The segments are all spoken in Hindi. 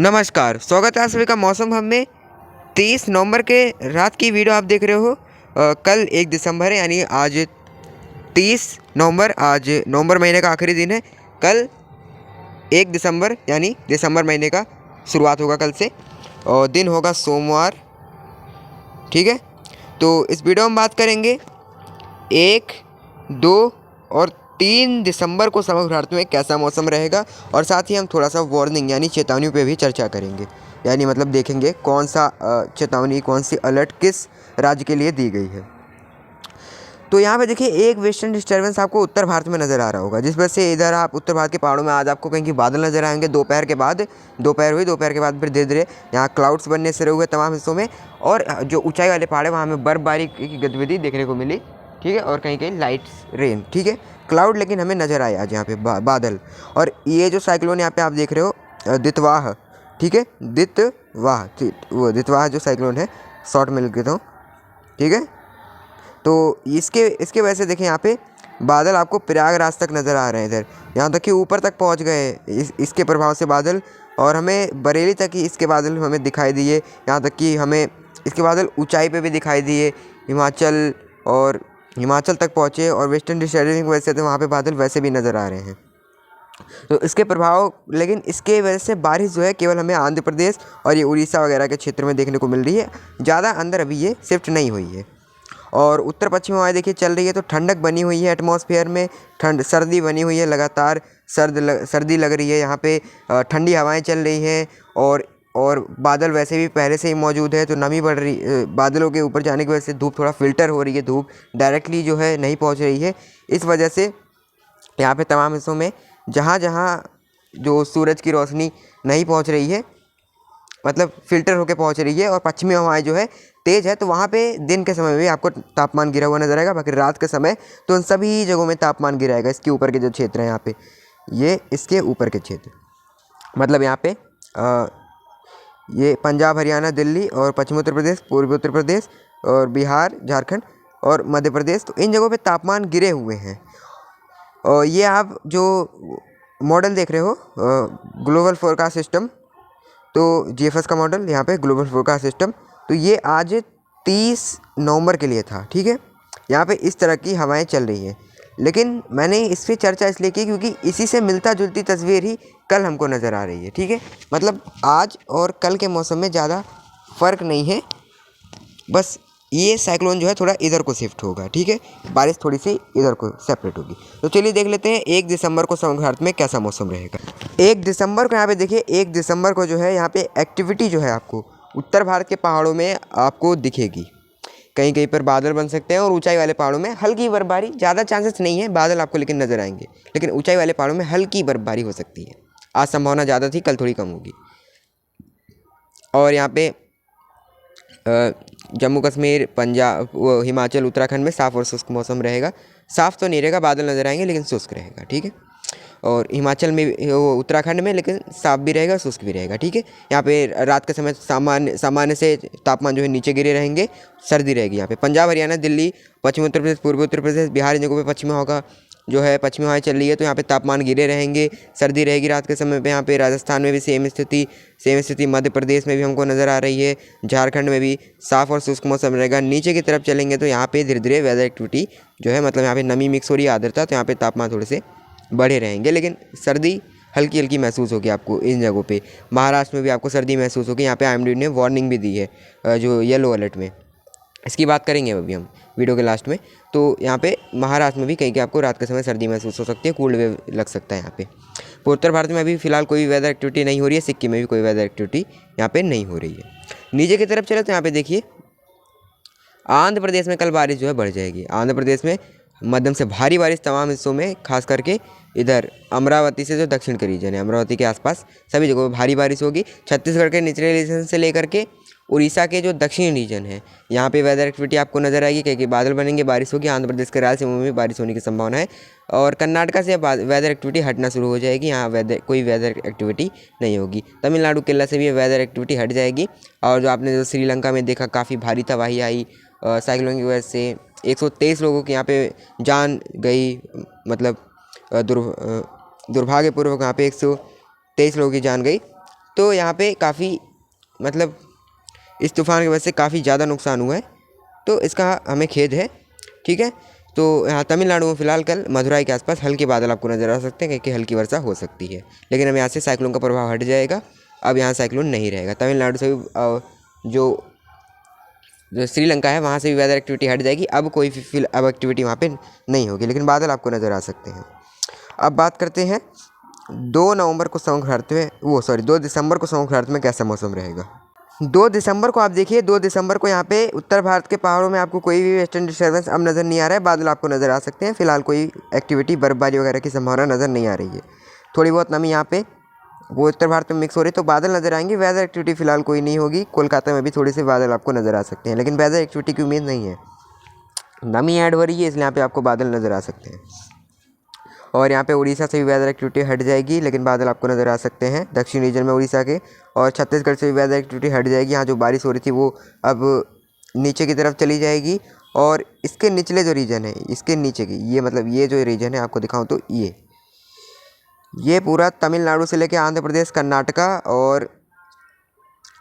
नमस्कार, स्वागत है आप सभी का मौसम हब में। 23 नवंबर के रात की वीडियो आप देख रहे हो। कल 1 दिसंबर है, यानी आज 30 नवंबर, आज नवंबर महीने का आखिरी दिन है। कल 1 दिसंबर यानी दिसंबर महीने का शुरुआत होगा कल से, और दिन होगा सोमवार। ठीक है, तो इस वीडियो में बात करेंगे 1, 2 और 3 दिसंबर को समग्र भारत में कैसा मौसम रहेगा, और साथ ही हम थोड़ा सा वार्निंग यानी चेतावनी पे भी चर्चा करेंगे। यानी मतलब देखेंगे कौन सा चेतावनी, कौन सी अलर्ट किस राज्य के लिए दी गई है। तो यहाँ पे देखिए, एक वेस्टर्न डिस्टर्बेंस आपको उत्तर भारत में नज़र आ रहा होगा, जिस वजह से इधर आप उत्तर भारत के पहाड़ों में आज आपको कहीं की बादल नज़र आएंगे। दोपहर के बाद, दोपहर के बाद फिर धीरे धीरे यहाँ क्लाउड्स बनने शुरू हुए तमाम हिस्सों में, और जो ऊंचाई वाले पहाड़ है वहाँ में बर्फबारी की गतिविधि देखने को मिली। ठीक है, और कहीं कहीं लाइट्स रेन। ठीक है, क्लाउड लेकिन हमें नज़र आए आज यहाँ पे बादल। और ये जो साइक्लोन यहाँ पे आप देख रहे हो, दितवाह। ठीक है, दितवाह जो साइक्लोन है, शॉर्ट में लिख देता हूँ। ठीक है, तो इसके वजह से देखें यहाँ पे बादल आपको प्रयागराज तक नज़र आ रहे हैं। इधर यहाँ तक कि ऊपर तक पहुँच गए इसके प्रभाव से बादल, और हमें बरेली तक ही इसके बादल हमें दिखाई दिए। यहाँ तक कि हमें इसके बादल ऊंचाई पे भी दिखाई दिए, हिमाचल तक पहुँचे, और वेस्टर्न डिस्टर्बेंस की वजह से तो वहाँ पे बादल वैसे भी नज़र आ रहे हैं। तो इसके प्रभाव, लेकिन इसके वजह से बारिश जो है केवल हमें आंध्र प्रदेश और ये उड़ीसा वगैरह के क्षेत्र में देखने को मिल रही है। ज़्यादा अंदर अभी ये शिफ्ट नहीं हुई है। और उत्तर पश्चिम हवाएं देखिए चल रही है, तो ठंडक बनी हुई है एटमॉस्फेयर में, सर्दी बनी हुई है, लगातार सर्दी लग रही है यहाँ पे। ठंडी हवाएं चल रही हैं, और बादल वैसे भी पहले से ही मौजूद है, तो नमी बढ़ रही, बादलों के ऊपर जाने की वजह से धूप थोड़ा फिल्टर हो रही है, धूप डायरेक्टली जो है नहीं पहुँच रही है। इस वजह से यहाँ पे तमाम हिस्सों में जहाँ जहाँ जो सूरज की रोशनी नहीं पहुँच रही है, मतलब फ़िल्टर होकर पहुँच रही है, और पश्चिमी हवाएं जो है तेज़ है, तो वहाँ पे दिन के समय में भी आपको तापमान गिरा हुआ नजर आएगा। बाकी रात के समय तो उन सभी जगहों में तापमान गिराएगा। इसके ऊपर के जो क्षेत्र हैं यहाँ पे, ये इसके ऊपर के क्षेत्र, मतलब यहाँ पे ये पंजाब, हरियाणा, दिल्ली और पश्चिमी उत्तर प्रदेश, पूर्वी उत्तर प्रदेश और बिहार, झारखंड और मध्य प्रदेश, तो इन जगहों पे तापमान गिरे हुए हैं। और ये आप जो मॉडल देख रहे हो, ग्लोबल फोरकास्ट सिस्टम, तो जीएफएस का मॉडल यहाँ पे ग्लोबल फोरकास्ट सिस्टम, तो ये आज 30 नवंबर के लिए था। ठीक है, यहाँ पे इस तरह की हवाएं चल रही हैं, लेकिन मैंने इस पर चर्चा इसलिए की क्योंकि इसी से मिलता जुलती तस्वीर ही कल हमको नज़र आ रही है। ठीक है, मतलब आज और कल के मौसम में ज़्यादा फ़र्क नहीं है, बस ये साइक्लोन जो है थोड़ा इधर को शिफ्ट होगा। ठीक है, बारिश थोड़ी सी इधर को सेपरेट होगी। तो चलिए देख लेते हैं 1 दिसंबर को समग्र भारत में कैसा मौसम रहेगा। 1 दिसंबर को यहाँ पे देखिए, 1 दिसंबर को जो है यहाँ पे एक्टिविटी जो है आपको उत्तर भारत के पहाड़ों में आपको दिखेगी। कहीं कहीं पर बादल बन सकते हैं, और ऊंचाई वाले पहाड़ों में हल्की बर्फबारी, ज़्यादा चांसेस नहीं है बादल आपको लेकिन नज़र आएंगे, लेकिन ऊंचाई वाले पहाड़ों में हल्की बर्फबारी हो सकती है। आज संभावना ज़्यादा थी, कल थोड़ी कम होगी। और यहाँ पे जम्मू कश्मीर, पंजाब, हिमाचल, उत्तराखंड में साफ़ और शुष्क मौसम रहेगा। साफ़ तो नहीं रहेगा, बादल नज़र आएंगे, लेकिन शुष्क रहेगा। ठीक है, और हिमाचल में, वो उत्तराखंड में लेकिन साफ़ भी रहेगा, शुष्क भी रहेगा। ठीक है, यहाँ पे रात के समय सामान्य से तापमान जो है नीचे गिरे रहेंगे, सर्दी रहेगी। यहाँ पे पंजाब, हरियाणा, दिल्ली, पश्चिमी उत्तर प्रदेश, पूर्वी उत्तर प्रदेश, बिहार, इन जगहों पे पश्चिमी हवा जो है पश्चिमी हवाएं चल रही है, तो यहाँ पे तापमान गिरे रहेंगे, सर्दी रहेगी रात के समय पे। यहाँ पे राजस्थान में भी सेम स्थिति, मध्य प्रदेश में भी हमको नज़र आ रही है, झारखंड में भी साफ़ और शुष्क मौसम रहेगा। नीचे की तरफ चलेंगे तो यहाँ पे धीरे धीरे वेदर एक्टिविटी जो है, मतलब यहाँ पे नमी मिक्स हो रही है, आर्द्रता, तो यहाँ पे तापमान थोड़े से बढ़े रहेंगे, लेकिन सर्दी हल्की हल्की महसूस होगी आपको इन जगहों पे। महाराष्ट्र में भी आपको सर्दी महसूस होगी। यहाँ पे आईएमडी ने वार्निंग भी दी है जो येलो अलर्ट में, इसकी बात करेंगे अभी हम वीडियो के लास्ट में। तो यहाँ पे महाराष्ट्र में भी कहीं आपको रात के समय सर्दी महसूस हो सकती है, कूल्ड वेव लग सकता है यहाँ पे। उत्तर भारत में अभी फिलहाल कोई वेदर एक्टिविटी नहीं हो रही है, सिक्किम में भी कोई वेदर एक्टिविटी यहाँ पे नहीं हो रही है। नीचे की तरफ चले तो यहाँ पे देखिए, आंध्र प्रदेश में कल बारिश जो है बढ़ जाएगी। आंध्र प्रदेश में मध्यम से भारी बारिश तमाम हिस्सों में, खास करके इधर अमरावती से जो दक्षिण का रीजन है, अमरावती के आसपास सभी जगहों पर भारी बारिश होगी। छत्तीसगढ़ के निचले रीजन से लेकर के उड़ीसा के जो दक्षिणी रीजन है, यहाँ पे वेदर एक्टिविटी आपको नज़र आएगी, क्योंकि बादल बनेंगे, बारिश होगी। आंध्र प्रदेश के रायलसीमा में भी बारिश होने की संभावना है, और कर्नाटका से वेदर एक्टिविटी हटना शुरू हो जाएगी। यहाँ कोई वेदर एक्टिविटी नहीं होगी। तमिलनाडु, केरला से भी वेदर एक्टिविटी हट जाएगी। और जो आपने जो श्रीलंका में देखा, काफ़ी भारी तबाही आई साइक्लोन की वजह से, 123 लोगों की यहाँ पे जान गई, मतलब दुर्भाग्यपूर्वक यहाँ पे 123 लोगों की जान गई। तो यहाँ पे काफ़ी मतलब इस तूफ़ान की वजह से काफ़ी ज़्यादा नुकसान हुआ है, तो इसका हमें खेद है। ठीक है, तो यहाँ तमिलनाडु में फ़िलहाल कल मदुराई के आसपास हल्के बादल आपको नज़र आ सकते हैं, क्योंकि हल्की वर्षा हो सकती है। लेकिन अब यहाँ से साइक्लोन का प्रभाव हट जाएगा, अब यहाँ साइक्लोन नहीं रहेगा। तमिलनाडु से भी जो श्रीलंका है वहाँ से भी वेदर एक्टिविटी हट जाएगी। अब कोई अब एक्टिविटी वहाँ पे नहीं होगी, लेकिन बादल आपको नज़र आ सकते हैं। अब बात करते हैं 2 दिसंबर को समुद्र भारत में कैसा मौसम रहेगा। 2 दिसंबर को आप देखिए, 2 दिसंबर को यहाँ पे उत्तर भारत के पहाड़ों में आपको कोई भी वेस्टर्न डिस्टर्बेंस अब नज़र नहीं आ रहा है। बादल आपको नज़र आ सकते हैं। फिलहाल कोई एक्टिविटी बर्फबारी वगैरह की संभावना नज़र नहीं आ रही है। थोड़ी बहुत नमी यहाँ पे वो उत्तर भारत में मिक्स हो रही है, तो बादल नज़र आएंगे। वेदर एक्टिविटी फिलहाल कोई नहीं होगी। कोलकाता में भी थोड़ी सी बादल आपको नज़र आ सकते हैं, लेकिन वेदर एक्टिविटी की उम्मीद नहीं है। नमी ऐड हो रही है, इसलिए यहाँ पे आपको बादल नज़र आ सकते हैं। और यहाँ पे उड़ीसा से भी वेदर एक्टिविटी हट जाएगी, लेकिन बादल आपको नज़र आ सकते हैं दक्षिण रीजन में उड़ीसा के। और छत्तीसगढ़ से भी वेदर एक्टिविटी हट जाएगी। यहाँ जो बारिश हो रही थी वो अब नीचे की तरफ चली जाएगी। और इसके निचले जो रीजन है, इसके नीचे की ये मतलब ये जो रीजन है आपको दिखाऊं तो ये पूरा तमिलनाडु से लेकर आंध्र प्रदेश, कर्नाटका और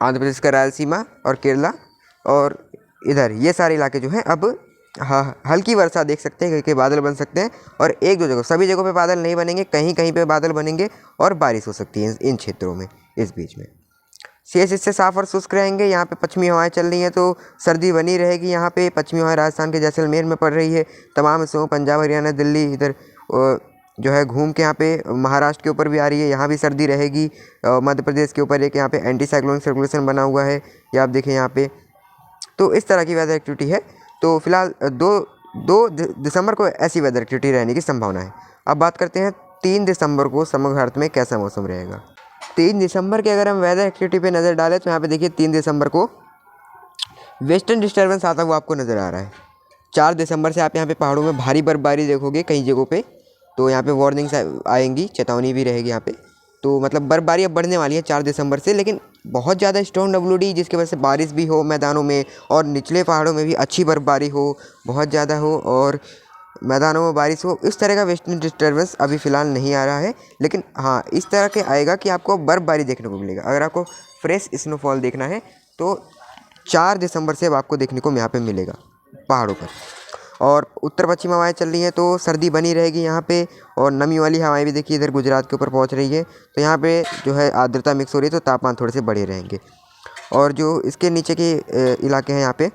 आंध्र प्रदेश का रायलसीमा और केरला और इधर ये सारे इलाके जो हैं अब हल्की वर्षा देख सकते हैं, क्योंकि बादल बन सकते हैं। और एक दो जगह, सभी जगहों पे बादल नहीं बनेंगे, कहीं कहीं पे बादल बनेंगे और बारिश हो सकती है इन क्षेत्रों में इस बीच में। शेष इससे साफ और शुष्क रहेंगे। यहाँ पे पश्चिमी हवाएं चल रही हैं, तो सर्दी बनी रहेगी। यहाँ पे पश्चिमी हवाएं राजस्थान के जैसलमेर में पड़ रही है। तमाम हिस्सों पंजाब, हरियाणा, दिल्ली इधर जो है घूम के यहाँ पे महाराष्ट्र के ऊपर भी आ रही है, यहाँ भी सर्दी रहेगी। मध्य प्रदेश के ऊपर एक यहाँ पे एंटी साइक्लोनिक सर्कुलेशन बना हुआ है, ये आप देखें यहाँ पे। तो इस तरह की वेदर एक्टिविटी है। तो फिलहाल 2 दिसंबर को ऐसी वेदर एक्टिविटी रहने की संभावना है। अब बात करते हैं 3 दिसंबर को समग्र भारत में कैसा मौसम रहेगा। 3 दिसंबर के अगर हम वेदर एक्टिविटी पे नज़र डालें तो यहाँ पे देखिए 3 दिसंबर को वेस्टर्न डिस्टर्बेंस आता हुआ आपको नज़र आ रहा है। 4 दिसंबर से आप यहाँ पे पहाड़ों में भारी बर्फबारी देखोगे कई जगहों पे, तो यहाँ पे वार्निंग्स आएंगी, चेतावनी भी रहेगी यहाँ पे। तो मतलब बर्फबारी अब बढ़ने वाली है 4 दिसंबर से, लेकिन बहुत ज़्यादा स्ट्रॉन्ग WD जिसकी वजह से बारिश भी हो मैदानों में और निचले पहाड़ों में भी अच्छी बर्फबारी हो, बहुत ज़्यादा हो और मैदानों में बारिश हो, इस तरह का वेस्टर्न डिस्टर्बेंस अभी फ़िलहाल नहीं आ रहा है। लेकिन हाँ, इस तरह के आएगा कि आपको बर्फबारी देखने को मिलेगा। अगर आपको फ्रेश स्नोफॉल देखना है तो 4 दिसंबर से अब आपको देखने को यहाँ पे मिलेगा पहाड़ों पर। और उत्तर पश्चिम हवाएं चल रही हैं, तो सर्दी बनी रहेगी यहाँ पे। और नमी वाली हवाएं भी देखिए इधर गुजरात के ऊपर पहुँच रही है, तो यहाँ पे जो है आर्द्रता मिक्स हो रही है, तो तापमान थोड़े से बढ़े रहेंगे। और जो इसके नीचे के इलाके हैं, यहाँ पे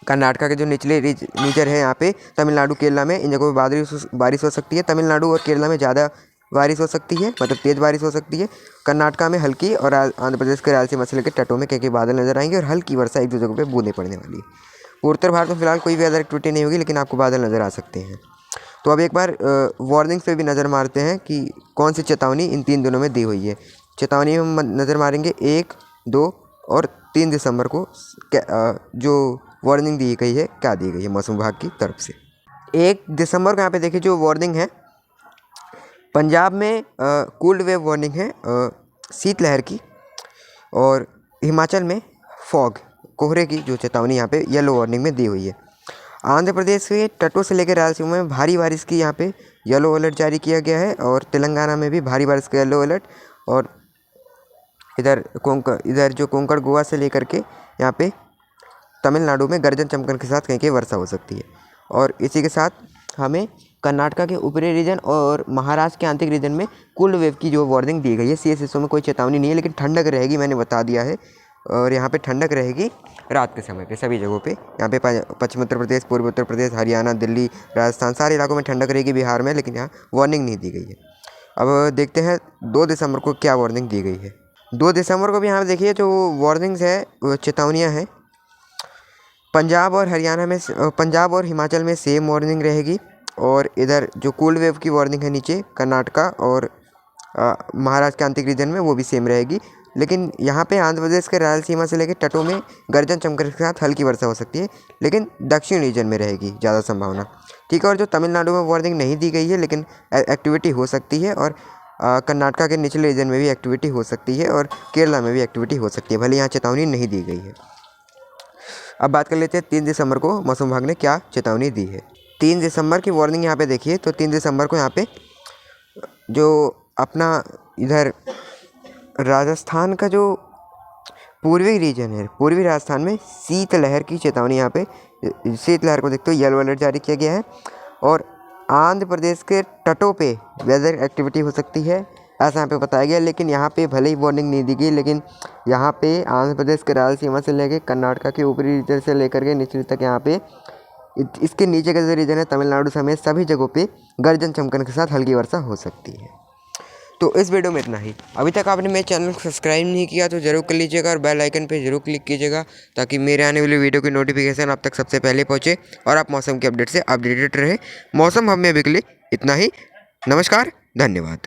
कर्नाटका के जो निचले नीचर है, यहाँ पे तमिलनाडु, केरला में इन जगहों पर बारिश हो सकती है। तमिलनाडु और केरला में ज़्यादा बारिश हो सकती है, मतलब तेज़ बारिश हो सकती है। कर्नाटका में हल्की और आंध्र प्रदेश के रायलसीमा से लेकर तटों में कहीं बादल नजर आएंगे और हल्की वर्षा एक दो जगहों पर बूंदें पड़ने वाली है। उत्तर भारत में फिलहाल कोई वेदर एक्टिविटी नहीं होगी, लेकिन आपको बादल नज़र आ सकते हैं। तो अब एक बार वार्निंग्स पे भी नज़र मारते हैं कि कौन सी चेतावनी इन 3 दिनों में दी हुई है। चेतावनी में हम नज़र मारेंगे 1, 2 और 3 दिसंबर को जो वार्निंग दी गई है, क्या दी गई है मौसम विभाग की तरफ से। 1 दिसंबर को यहाँ पे देखिए जो वार्निंग है, पंजाब में कोल्ड वेव वार्निंग है शीतलहर की, और हिमाचल में फॉग कोहरे की जो चेतावनी यहाँ पे येलो वार्निंग में दी हुई है। आंध्र प्रदेश के तटों से लेकर रायलसीमा में भारी बारिश की यहाँ पे येलो अलर्ट जारी किया गया है, और तेलंगाना में भी भारी बारिश का येलो अलर्ट। और इधर जो कोंकण गोवा से लेकर के यहाँ पे तमिलनाडु में गर्जन चमकन के साथ कहीं कहीं वर्षा हो सकती है। और इसी के साथ हमें कर्नाटका के ऊपरी रीजन और महाराष्ट्र के आंतरिक रीजन में कोल्ड वेव की जो वार्निंग दी गई है। शेष हिस्सों में कोई चेतावनी नहीं है, लेकिन ठंडक रहेगी, मैंने बता दिया है। और यहाँ पे ठंडक रहेगी रात के समय पे सभी जगहों पे। यहाँ पे पश्चिम उत्तर प्रदेश, पूर्वी उत्तर प्रदेश, हरियाणा, दिल्ली, राजस्थान सारे इलाकों में ठंडक रहेगी, बिहार में, लेकिन यहाँ वार्निंग नहीं दी गई है। अब देखते हैं 2 दिसंबर को क्या वार्निंग दी गई है। 2 दिसंबर को भी यहाँ देखिए जो वार्निंग्स है, वो चेतावनियाँ हैं। पंजाब और हिमाचल में सेम वार्निंग रहेगी। और इधर जो कोल्ड वेव की वार्निंग है नीचे कर्नाटका और महाराष्ट्र के आंतरिक रीजन में, वो भी सेम रहेगी। लेकिन यहाँ पे आंध्र प्रदेश के रायलसीमा से लेकर तटों में गर्जन चमकन के साथ हल्की वर्षा हो सकती है, लेकिन दक्षिण रीजन में रहेगी ज़्यादा संभावना। ठीक है, और जो तमिलनाडु में वार्निंग नहीं दी गई है, लेकिन एक्टिविटी हो सकती है। और कर्नाटका के निचले रीजन में भी एक्टिविटी हो सकती है, और केरला में भी एक्टिविटी हो सकती है, भले यहाँ चेतावनी नहीं दी गई है। अब बात कर लेते हैं 3 दिसंबर को मौसम विभाग ने क्या चेतावनी दी है। 3 दिसंबर की वार्निंग यहाँ पे देखिए, तो 3 दिसंबर को यहाँ पे जो अपना इधर राजस्थान का जो पूर्वी रीजन है, पूर्वी राजस्थान में शीतलहर की चेतावनी यहाँ पे, शीतलहर को देखते हुए येलो अलर्ट जारी किया गया है। और आंध्र प्रदेश के तटों पे वेदर एक्टिविटी हो सकती है, ऐसा यहाँ पे बताया गया। लेकिन यहाँ पे भले ही वार्निंग नहीं दी गई, लेकिन यहाँ पे आंध्र प्रदेश के रायलसीमा से लेकर कर्नाटक के ऊपरी रीजन से लेकर के निचली तक, यहाँ पे इसके नीचे का जो रीजन है तमिलनाडु समेत सभी जगहों पे गर्जन चमकन के साथ हल्की वर्षा हो सकती है। तो इस वीडियो में इतना ही। अभी तक आपने मेरे चैनल को सब्सक्राइब नहीं किया तो जरूर कर लीजिएगा और बेल आइकन पे जरूर क्लिक कीजिएगा, ताकि मेरे आने वाली वीडियो की नोटिफिकेशन आप तक सबसे पहले पहुंचे और आप मौसम के अपडेट से अपडेटेड रहे। मौसम हब में अभी के लिए इतना ही। नमस्कार, धन्यवाद।